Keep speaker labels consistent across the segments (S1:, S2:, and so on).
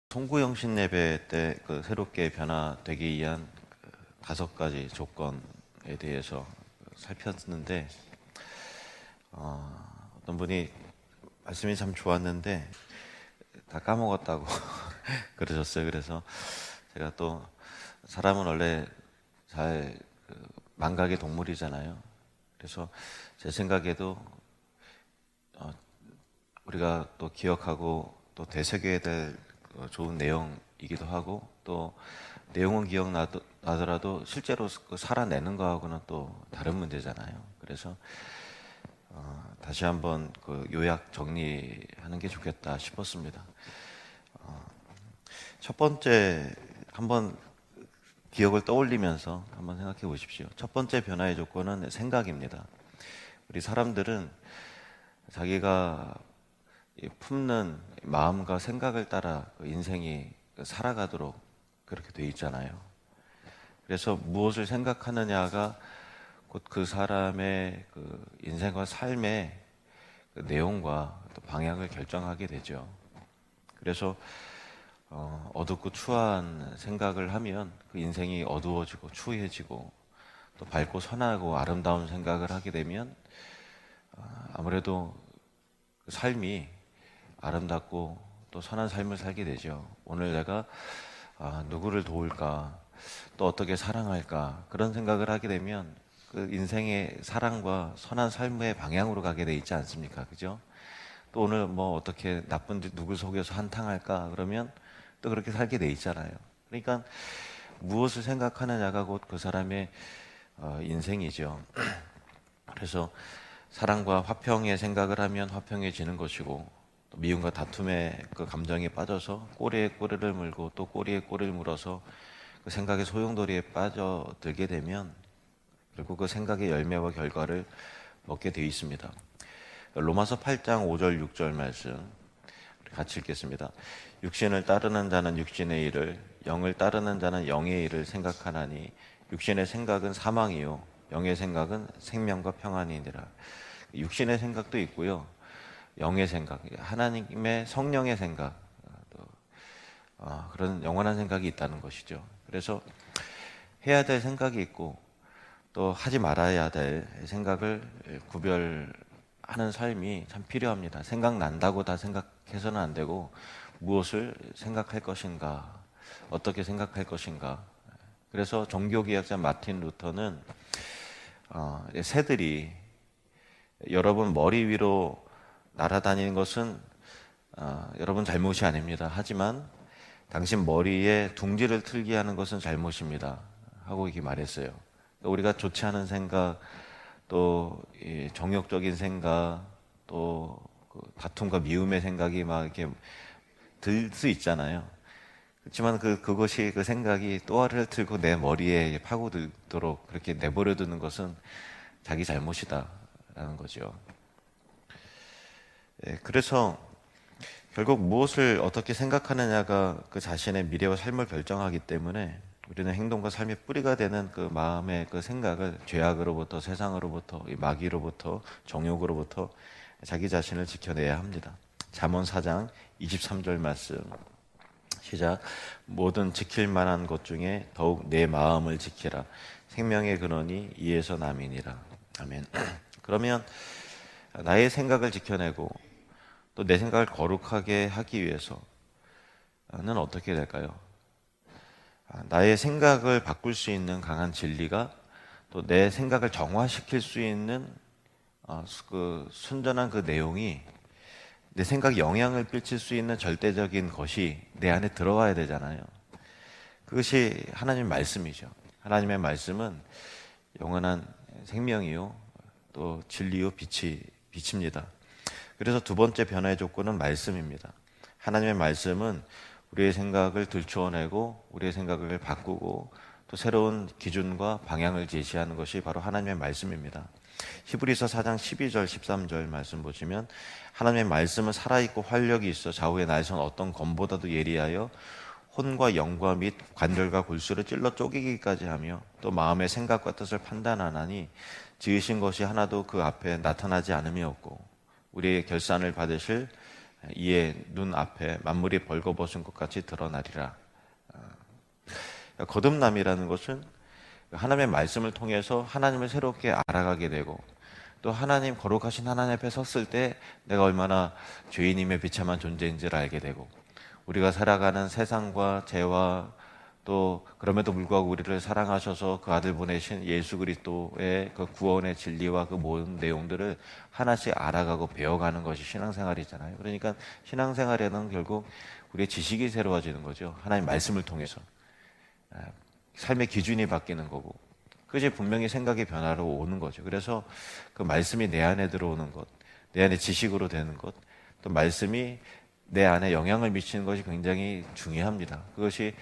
S1: 송구영신 예배 때 그 새롭게 변화되기 위한 그 5가지 조건에 대해서 살폈는데, 어떤 분이 말씀이 참 좋았는데 다 까먹었다고 그러셨어요. 그래서 제가 또 사람은 원래 잘 망각의 동물이잖아요. 그래서 제 생각에도 우리가 또 기억하고 또 되새겨야 될 좋은 내용이기도 하고, 또 내용은 기억나더라도 실제로 살아내는 거하고는 또 다른 문제잖아요. 그래서 다시 한번 그 요약 정리하는 게 좋겠다 싶었습니다. 첫 번째, 한번 기억을 떠올리면서 한번 생각해 보십시오. 첫 번째 변화의 조건은 생각입니다. 우리 사람들은 자기가 품는 마음과 생각을 따라 인생이 살아가도록 그렇게 돼 있잖아요. 그래서 무엇을 생각하느냐가 곧 그 사람의 그 인생과 삶의 그 내용과 또 방향을 결정하게 되죠. 그래서 어둡고 추한 생각을 하면 그 인생이 어두워지고 추해지고, 또 밝고 선하고 아름다운 생각을 하게 되면 아무래도 그 삶이 아름답고 또 선한 삶을 살게 되죠. 오늘 내가 누구를 도울까, 또 어떻게 사랑할까, 그런 생각을 하게 되면 그 인생의 사랑과 선한 삶의 방향으로 가게 돼 있지 않습니까? 그죠? 또 오늘 뭐 어떻게 나쁜 누굴 속여서 한탕할까, 그러면 또 그렇게 살게 돼 있잖아요. 그러니까 무엇을 생각하느냐가 곧 그 사람의 인생이죠. 그래서 사랑과 화평의 생각을 하면 화평해지는 것이고, 또 미움과 다툼의 그 감정에 빠져서 꼬리에 꼬리를 물고 또 꼬리에 꼬리를 물어서 그 생각의 소용돌이에 빠져들게 되면 결국 그 생각의 열매와 결과를 먹게 되어 있습니다. 로마서 8장 5절 6절 말씀 같이 읽겠습니다. 육신을 따르는 자는 육신의 일을, 영을 따르는 자는 영의 일을 생각하나니 육신의 생각은 사망이요 영의 생각은 생명과 평안이니라. 육신의 생각도 있고요, 영의 생각, 하나님의 성령의 생각, 그런 영원한 생각이 있다는 것이죠. 그래서 해야 될 생각이 있고 또 하지 말아야 될 생각을 구별하는 삶이 참 필요합니다. 생각난다고 다 생각해서는 안 되고, 무엇을 생각할 것인가, 어떻게 생각할 것인가. 그래서 종교개혁자 마틴 루터는 새들이 여러분 머리 위로 날아다니는 것은 여러분 잘못이 아닙니다. 하지만 당신 머리에 둥지를 틀게 하는 것은 잘못입니다 하고 이렇게 말했어요. 우리가 좋지 않은 생각, 또 정욕적인 생각, 또 그 다툼과 미움의 생각이 막 이렇게 들 수 있잖아요. 그렇지만 그것이 그 생각이 또아를 틀고 내 머리에 파고들도록 그렇게 내버려 두는 것은 자기 잘못이다라는 거죠. 그래서 결국 무엇을 어떻게 생각하느냐가 그 자신의 미래와 삶을 결정하기 때문에 우리는 행동과 삶의 뿌리가 되는 그 마음의 그 생각을 죄악으로부터, 세상으로부터, 마귀로부터, 정욕으로부터 자기 자신을 지켜내야 합니다. 잠언 4장 23절 말씀 시작. 모든 지킬 만한 것 중에 더욱 내 마음을 지키라. 생명의 근원이 이에서 남이니라. 아멘. 그러면 나의 생각을 지켜내고 또 내 생각을 거룩하게 하기 위해서는 어떻게 될까요? 나의 생각을 바꿀 수 있는 강한 진리가, 또 내 생각을 정화시킬 수 있는 그 순전한 그 내용이 내 생각에 영향을 끼칠 수 있는 절대적인 것이 내 안에 들어와야 되잖아요. 그것이 하나님의 말씀이죠. 하나님의 말씀은 영원한 생명이요 또 진리요 빛입니다. 그래서 두 번째 변화의 조건은 말씀입니다. 하나님의 말씀은 우리의 생각을 들추어내고 우리의 생각을 바꾸고 또 새로운 기준과 방향을 제시하는 것이 바로 하나님의 말씀입니다. 히브리서 4장 12절 13절 말씀 보시면, 하나님의 말씀은 살아있고 활력이 있어 좌우의 날선 어떤 검보다도 예리하여 혼과 영과 및 관절과 골수를 찔러 쪼개기까지 하며 또 마음의 생각과 뜻을 판단하나니 지으신 것이 하나도 그 앞에 나타나지 않음이 없고 우리의 결산을 받으실 이에 눈 앞에 만물이 벌거벗은 것 같이 드러나리라. 거듭남이라는 것은 하나님의 말씀을 통해서 하나님을 새롭게 알아가게 되고, 또 하나님, 거룩하신 하나님 앞에 섰을 때 내가 얼마나 죄인임에 비참한 존재인지를 알게 되고, 우리가 살아가는 세상과 죄와 또 그럼에도 불구하고 우리를 사랑하셔서 그 아들 보내신 예수 그리스도의 그 구원의 진리와 그 모든 내용들을 하나씩 알아가고 배워가는 것이 신앙생활이잖아요. 그러니까 신앙생활에는 결국 우리의 지식이 새로워지는 거죠. 하나님 말씀을 통해서 삶의 기준이 바뀌는 거고, 그것이 분명히 생각의 변화로 오는 거죠. 그래서 그 말씀이 내 안에 들어오는 것, 내 안에 지식으로 되는 것, 또 말씀이 내 안에 영향을 미치는 것이 굉장히 중요합니다. 그것이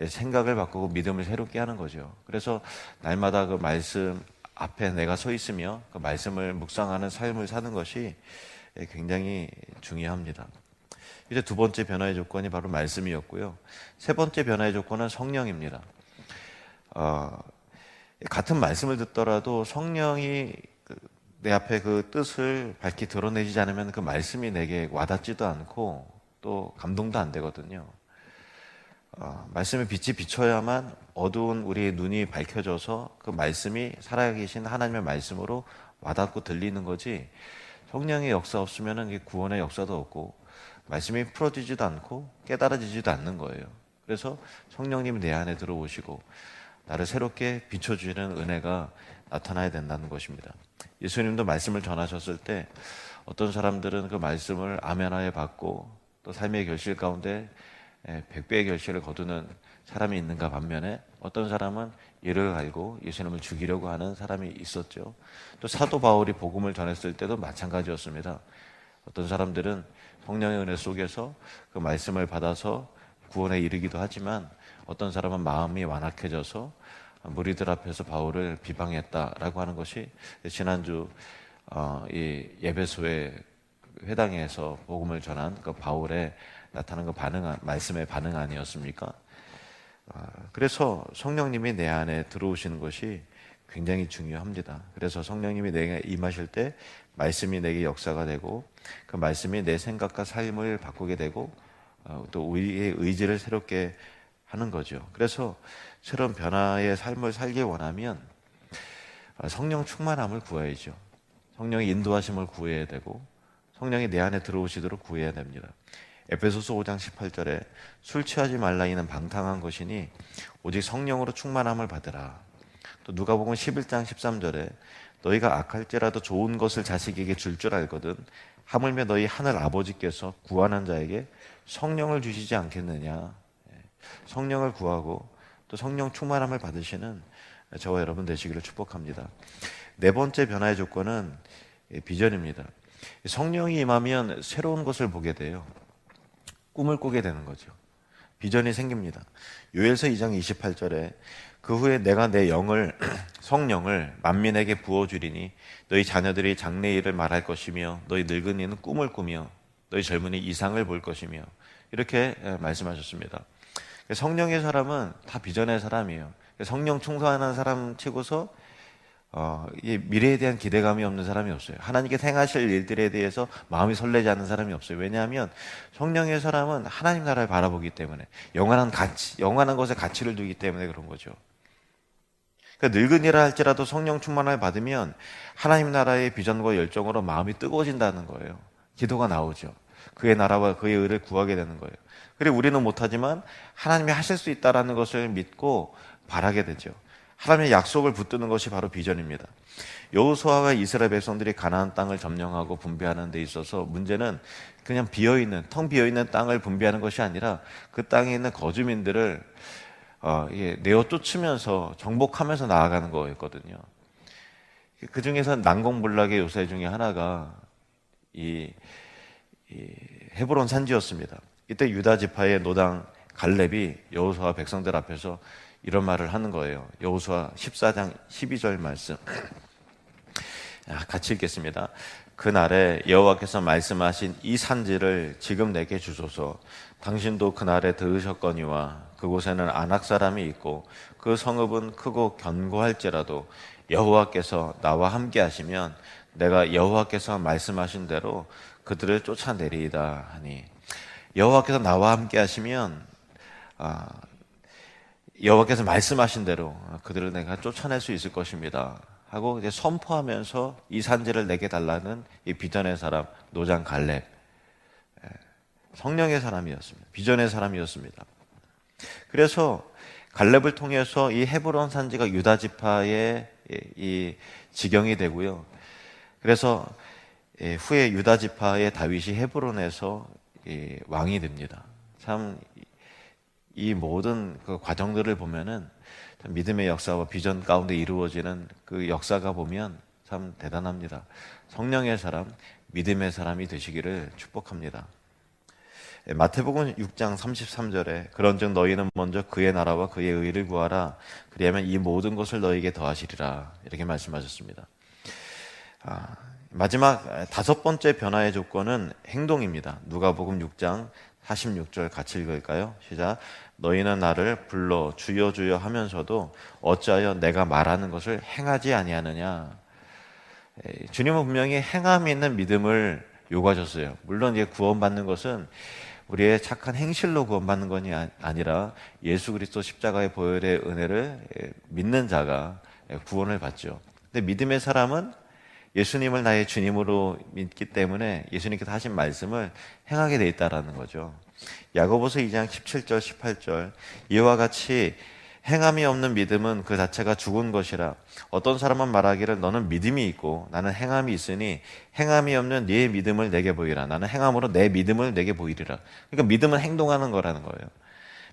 S1: 생각을 바꾸고 믿음을 새롭게 하는 거죠. 그래서 날마다 그 말씀 앞에 내가 서 있으며 그 말씀을 묵상하는 삶을 사는 것이 굉장히 중요합니다. 이제 두 번째 변화의 조건이 바로 말씀이었고요. 세 번째 변화의 조건은 성령입니다. 같은 말씀을 듣더라도 성령이 내 앞에 그 뜻을 밝히 드러내지 않으면 그 말씀이 내게 와닿지도 않고 또 감동도 안 되거든요. 말씀의 빛이 비춰야만 어두운 우리의 눈이 밝혀져서 그 말씀이 살아계신 하나님의 말씀으로 와닿고 들리는 거지, 성령의 역사 없으면 구원의 역사도 없고 말씀이 풀어지지도 않고 깨달아지지도 않는 거예요. 그래서 성령님이 내 안에 들어오시고 나를 새롭게 비춰주시는 은혜가 나타나야 된다는 것입니다. 예수님도 말씀을 전하셨을 때 어떤 사람들은 그 말씀을 아멘하여 받고 또 삶의 결실 가운데 100배의 결실을 거두는 사람이 있는가 반면에, 어떤 사람은 이를 알고 예수님을 죽이려고 하는 사람이 있었죠. 또 사도 바울이 복음을 전했을 때도 마찬가지였습니다. 어떤 사람들은 성령의 은혜 속에서 그 말씀을 받아서 구원에 이르기도 하지만, 어떤 사람은 마음이 완악해져서 무리들 앞에서 바울을 비방했다라고 하는 것이 지난주 이 예배소의 회당에서 복음을 전한 그 바울의 나타난 그 말씀의 반응 아니었습니까? 그래서 성령님이 내 안에 들어오시는 것이 굉장히 중요합니다. 그래서 성령님이 내게 임하실 때 말씀이 내게 역사가 되고, 그 말씀이 내 생각과 삶을 바꾸게 되고 또 우리의 의지를 새롭게 하는 거죠. 그래서 새로운 변화의 삶을 살기 원하면 성령 충만함을 구해야죠. 성령의 인도하심을 구해야 되고 성령이 내 안에 들어오시도록 구해야 됩니다. 에베소서 5장 18절에 술 취하지 말라 이는 방탕한 것이니 오직 성령으로 충만함을 받으라. 또 누가복음 11장 13절에 너희가 악할지라도 좋은 것을 자식에게 줄 줄 알거든 하물며 너희 하늘 아버지께서 구하는 자에게 성령을 주시지 않겠느냐. 성령을 구하고 또 성령 충만함을 받으시는 저와 여러분 되시기를 축복합니다. 네 번째 변화의 조건은 비전입니다. 성령이 임하면 새로운 것을 보게 돼요. 꿈을 꾸게 되는 거죠. 비전이 생깁니다. 요엘서 2장 28절에 그 후에 내가 내 영을 성령을 만민에게 부어주리니 너희 자녀들이 장래일을 말할 것이며 너희 늙은이는 꿈을 꾸며 너희 젊은이 이상을 볼 것이며, 이렇게 말씀하셨습니다. 성령의 사람은 다 비전의 사람이에요. 성령 충만한 사람 치고서 미래에 대한 기대감이 없는 사람이 없어요. 하나님께 행하실 일들에 대해서 마음이 설레지 않는 사람이 없어요. 왜냐하면 성령의 사람은 하나님 나라를 바라보기 때문에, 영원한 가치, 영원한 것에 가치를 두기 때문에 그런 거죠. 그러니까 늙은이라 할지라도 성령 충만을 받으면 하나님 나라의 비전과 열정으로 마음이 뜨거워진다는 거예요. 기도가 나오죠. 그의 나라와 그의 의를 구하게 되는 거예요. 그리고 우리는 못하지만 하나님이 하실 수 있다는 것을 믿고 바라게 되죠. 하나님의 약속을 붙드는 것이 바로 비전입니다. 여호수아와 이스라엘 백성들이 가나안 땅을 점령하고 분배하는 데 있어서 문제는 그냥 비어있는, 텅 비어있는 땅을 분배하는 것이 아니라 그 땅에 있는 거주민들을 내어 쫓으면서 정복하면서 나아가는 거였거든요. 그 중에서 난공불락의 요새 중에 하나가 이 헤브론 산지였습니다. 이때 유다 지파의 노당 갈렙이 여호수아 백성들 앞에서 이런 말을 하는 거예요. 여호수아 14장 12절 말씀 같이 읽겠습니다. 그날에 여호와께서 말씀하신 이 산지를 지금 내게 주소서. 당신도 그날에 들으셨거니와 그곳에는 아낙 사람이 있고 그 성읍은 크고 견고할지라도 여호와께서 나와 함께 하시면 내가 여호와께서 말씀하신 대로 그들을 쫓아내리이다 하니 여호와께서 나와 함께 하시면 여호와께서 말씀하신 대로 그들을 내가 쫓아낼 수 있을 것입니다 하고 이제 선포하면서 이 산지를 내게 달라는 이 비전의 사람 노장 갈렙, 성령의 사람이었습니다. 비전의 사람이었습니다. 그래서 갈렙을 통해서 이 헤브론 산지가 유다 지파의 이 지경이 되고요. 그래서 후에 유다 지파의 다윗이 헤브론에서 왕이 됩니다. 참 이 모든 그 과정들을 보면은 참 믿음의 역사와 비전 가운데 이루어지는 그 역사가 보면 참 대단합니다. 성령의 사람, 믿음의 사람이 되시기를 축복합니다. 마태복음 6장 33절에 그런즉 너희는 먼저 그의 나라와 그의 의를 구하라 그리하면 이 모든 것을 너희에게 더하시리라 이렇게 말씀하셨습니다. 마지막 다섯 번째 변화의 조건은 행동입니다. 누가복음 6장 46절 같이 읽을까요? 시작. 너희는 나를 불러 주여 주여 하면서도 어찌하여 내가 말하는 것을 행하지 아니하느냐. 주님은 분명히 행함이 있는 믿음을 요구하셨어요. 물론 이제 구원받는 것은 우리의 착한 행실로 구원받는 것이 아니라 예수 그리스도 십자가의 보혈의 은혜를 믿는 자가 구원을 받죠. 근데 믿음의 사람은 예수님을 나의 주님으로 믿기 때문에 예수님께서 하신 말씀을 행하게 돼 있다라는 거죠. 야고보서 2장 17절 18절 이와 같이 행함이 없는 믿음은 그 자체가 죽은 것이라 어떤 사람은 말하기를 너는 믿음이 있고 나는 행함이 있으니 행함이 없는 네 믿음을 내게 보이라 나는 행함으로 내 믿음을 내게 보이리라. 그러니까 믿음은 행동하는 거라는 거예요.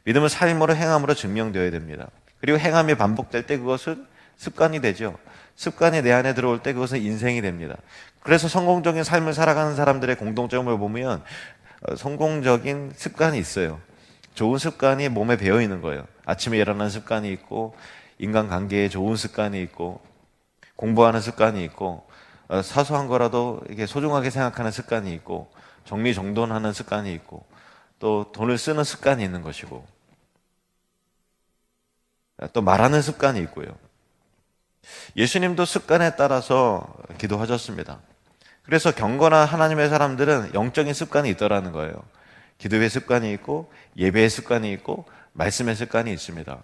S1: 믿음은 삶으로 행함으로 증명되어야 됩니다. 그리고 행함이 반복될 때 그것은 습관이 되죠. 습관이 내 안에 들어올 때 그것은 인생이 됩니다. 그래서 성공적인 삶을 살아가는 사람들의 공통점을 보면 성공적인 습관이 있어요. 좋은 습관이 몸에 배어 있는 거예요. 아침에 일어나는 습관이 있고 인간관계에 좋은 습관이 있고 공부하는 습관이 있고 사소한 거라도 이게 소중하게 생각하는 습관이 있고 정리정돈하는 습관이 있고 또 돈을 쓰는 습관이 있는 것이고 또 말하는 습관이 있고요. 예수님도 습관에 따라서 기도하셨습니다. 그래서 경건한 하나님의 사람들은 영적인 습관이 있더라는 거예요. 기도의 습관이 있고 예배의 습관이 있고 말씀의 습관이 있습니다.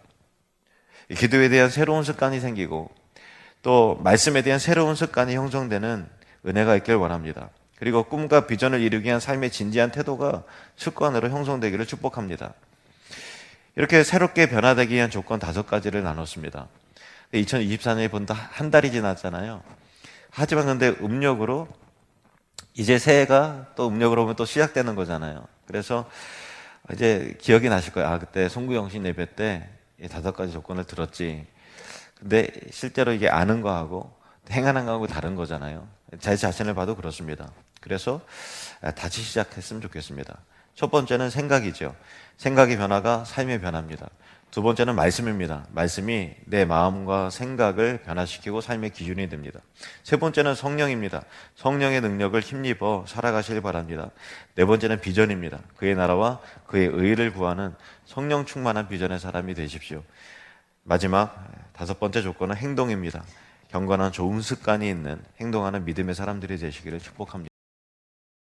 S1: 기도에 대한 새로운 습관이 생기고 또 말씀에 대한 새로운 습관이 형성되는 은혜가 있길 원합니다. 그리고 꿈과 비전을 이루기 위한 삶의 진지한 태도가 습관으로 형성되기를 축복합니다. 이렇게 새롭게 변화되기 위한 조건 5가지를 나눴습니다. 2024년이 본다 한 달이 지났잖아요. 하지만 근데 음력으로 이제 새해가 또 음력으로 보면 또 시작되는 거잖아요. 그래서 이제 기억이 나실 거예요. 그때 송구영신 예배 때 5가지 조건을 들었지. 근데 실제로 이게 아는 거하고 행하는 거하고 다른 거잖아요. 제 자신을 봐도 그렇습니다. 그래서 다시 시작했으면 좋겠습니다. 첫 번째는 생각이죠. 생각의 변화가 삶의 변화입니다. 두 번째는 말씀입니다. 말씀이 내 마음과 생각을 변화시키고 삶의 기준이 됩니다. 세 번째는 성령입니다. 성령의 능력을 힘입어 살아가시길 바랍니다. 네 번째는 비전입니다. 그의 나라와 그의 의를 구하는 성령 충만한 비전의 사람이 되십시오. 마지막 5번째 조건은 행동입니다. 경건한 좋은 습관이 있는 행동하는 믿음의 사람들이 되시기를 축복합니다.